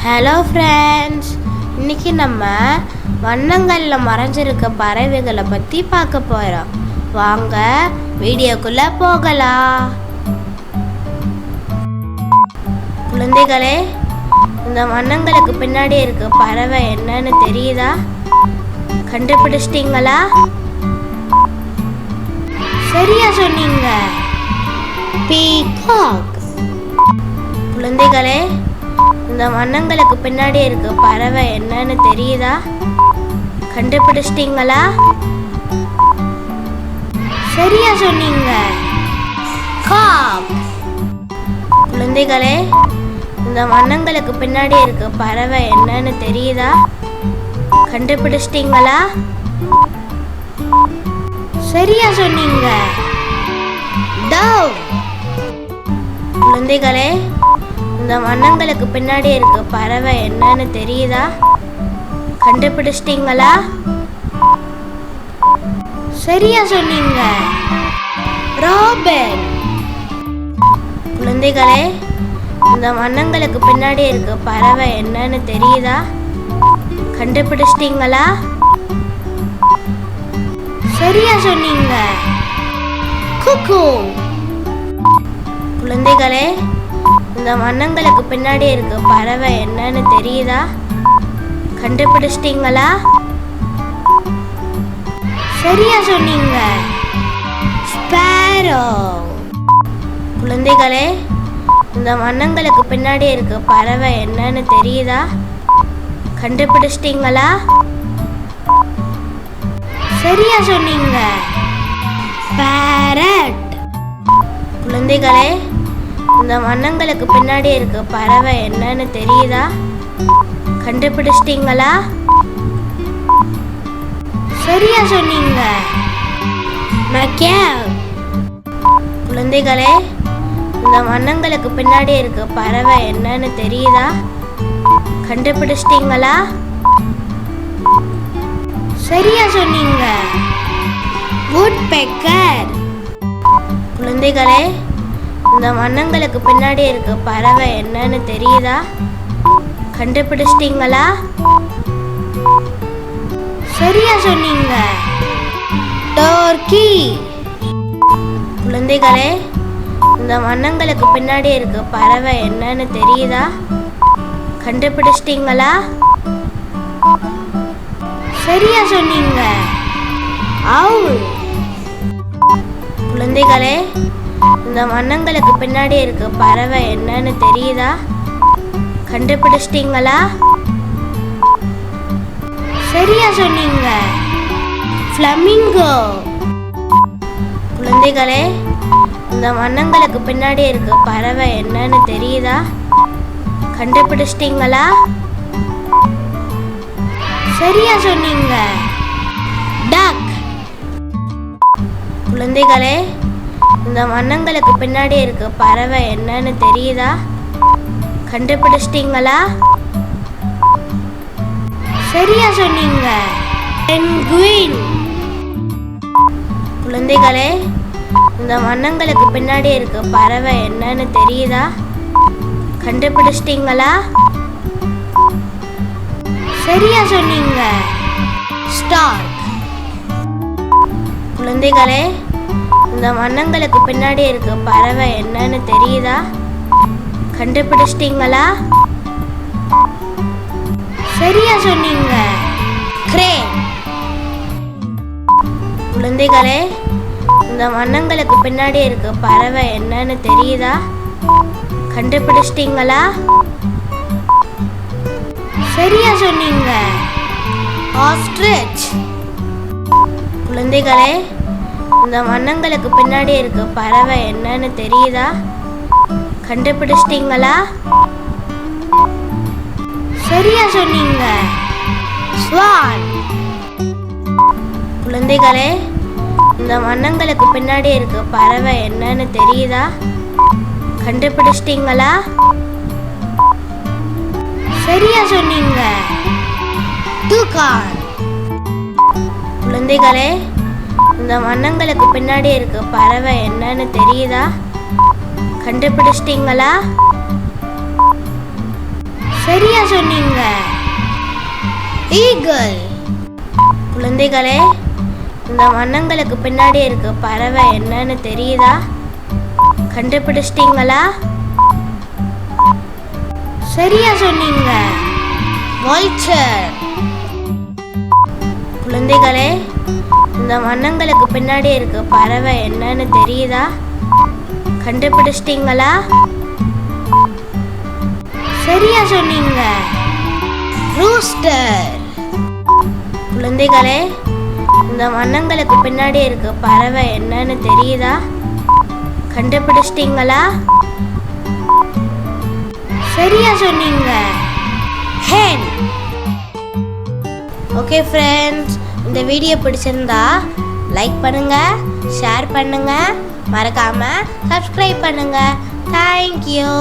Hello friends, இன்னைக்கு நம்ம வண்ணங்களில் மறைஞ்சிருக்க பறவைகளை பற்றி பார்க்க போகிறோம். வாங்க வீடியோக்குள்ளே போகலாம். குழந்தைகளே, இந்த வண்ணங்களுக்கு பின்னாடி இருக்க பறவை என்னன்னு தெரியுதா? கண்டுபிடிச்சிட்டிங்களா? சரியா சொன்னீங்க, பீகாக். குழந்தைகளே, இந்த வண்ணங்களுக்கு பின்னாடி இருக்க பறவை என்னன்னு தெரியுதா? கண்டுபிடிச்சிட்டீங்களா? சரியா சொன்னீங்க, காக். குழந்தைகளே, இந்த வண்ணங்களுக்கு பின்னாடி இருக்க பறவை என்னன்னு தெரியுதா? கண்டுபிடிச்சிட்டீங்களா? சரியா சொன்னீங்க, டவ். குழந்தைகளே, இந்த வண்ணங்களுக்கு பின்னாடி இருக்க பறவை என்னன்னு தெரியுதா? கண்டுபிடிச்சிட்டீங்களா? சரியா சொன்னீங்க, ராபின். குழந்தைகளே, இந்த வண்ணங்களுக்கு பின்னாடி இருக்க பறவை என்னன்னு தெரியுதா? கண்டுபிடிச்சிட்டீங்களா? சரியா சொன்னீங்க, குக்கு. குழந்தைகளே, இந்த வண்ணங்களுக்கு பின்னாடி இருக்க பறவை என்னன்னு தெரியுதா? கண்டுபிடிச்சிட்டீங்களா? சரியா சொன்னீங்க, ஸ்பேரோ. குழந்தைகளே, இந்த வண்ணங்களுக்கு பின்னாடி இருக்க பறவை என்னன்னு தெரியுதா? கண்டுபிடிச்சிட்டீங்களா? சரியா சொன்னீங்க, பேரட். குழந்தைகளே, இந்த வண்ணங்களுக்கு பின்னாடி இருக்க பறவை என்னன்னு தெரியுதா? கண்டுபிடிச்சிட்டீங்களா? சரியா சொன்னீங்க, மக்கேவ். குழந்தைகளே, இந்த வண்ணங்களுக்கு பின்னாடி இருக்க பறவை என்னன்னு தெரியுதா? கண்டுபிடிச்சிட்டீங்களா? சரியா சொன்னீங்க, woodpecker. குழந்தைகளே, இந்த வண்ணங்களுக்கு பின்னாடி இருக்க பறவை என்னன்னு தெரியுதா? கண்டுபிடிச்சிட்டீங்களா? சரியா சொன்னீங்க, டர்கி. குழந்தைகளே, இந்த வண்ணங்களுக்கு பின்னாடி இருக்க பறவை என்னன்னு தெரியுதா? கண்டுபிடிச்சிட்டீங்களா? சரியா சொன்னீங்க, owl. குழந்தைகளே, இந்த வண்ணங்களுக்கு பின்னாடி இருக்க பறவை என்னன்னு தெரியுதா? கண்டுபிடிச்சிட்டீங்களா? சரியா சொன்னீங்க, ஃப்ளமிங்கோ. குழந்தைகளே, இந்த வண்ணங்களுக்கு பின்னாடி இருக்க பறவை என்னன்னு தெரியுதா? கண்டுபிடிச்சிட்டீங்களா? சரியா சொன்னீங்க, டக். குழந்தைகளே, இந்த வண்ணங்களுக்கு பின்னாடி இருக்க பறவை என்னன்னு தெரியுதா? கண்டுபிடிச்சிட்டீங்களா? சரியா சொன்னீங்க, பென்குயின். குழந்தைகளே, இந்த வண்ணங்களுக்கு பின்னாடி இருக்க பறவை என்னன்னு தெரியுதா? கண்டுபிடிச்சிட்டீங்களா? சரியா சொன்னீங்க, ஸ்டார்க். குழந்தைகளே, இந்த வண்ணங்களுக்கு பின்னாடி இருக்க பறவை என்னன்னு தெரியுதா? கண்டுபிடிச்சிட்டீங்களா? சரியா சொன்னீங்க, crane. குழந்தைகளே, இந்த வண்ணங்களுக்கு பின்னாடி இருக்க பறவை என்னன்னு தெரியுதா? கண்டுபிடிச்சிட்டீங்களா? சரியா சொன்னீங்க, ஆஸ்ட்ரிச். குழந்தைகளே, இந்த வண்ணங்களுக்கு பின்னாடி இருக்க பறவை என்னன்னு தெரியுதா? கண்டுபிடிச்சிட்டீங்களா? சரியா சொன்னீங்க, ஸ்வான். குழந்தைகளே, இந்த வண்ணங்களுக்கு பின்னாடி இருக்க பறவை என்னன்னு தெரியுதா? கண்டுபிடிச்சிட்டீங்களா? சரியா சொன்னீங்க, டூகான். குழந்தைகளே, இந்த வண்ணங்களுக்கு பின்னாடி இருக்க பறவை என்னன்னு தெரியுதா? கண்டுபிடிச்சிட்டீங்களா? சரியா சொன்னீங்க. ஈகிள். குழந்தைகளே, இந்த வண்ணங்களுக்கு பின்னாடி இருக்க பறவை என்னன்னு தெரியுதா? கண்டுபிடிச்சிட்டீங்களா? சரியா சொன்னீங்க. வால்ச்சர். குழந்தைகளே, இந்த வண்ணங்களுக்கு பின்னாடி இருக்க பறவை என்னன்னு தெரியுதா? கண்டுபிடிச்சிட்டீங்களா? சரியா சொன்னீங்க. ரூஸ்டர். குழந்தைகளே, இந்த வண்ணங்களுக்கு பின்னாடி இருக்க பறவை என்னன்னு தெரியுதா? கண்டுபிடிச்சிட்டீங்களா? சரியா சொன்னீங்க. ஹென். ஓகே ஃப்ரெண்ட்ஸ், இந்த வீடியோ பிடிச்சிருந்தா லைக் பண்ணுங்க, ஷேர் பண்ணுங்க, மறக்காம சப்ஸ்கிரைப் பண்ணுங்க. தேங்க்யூ.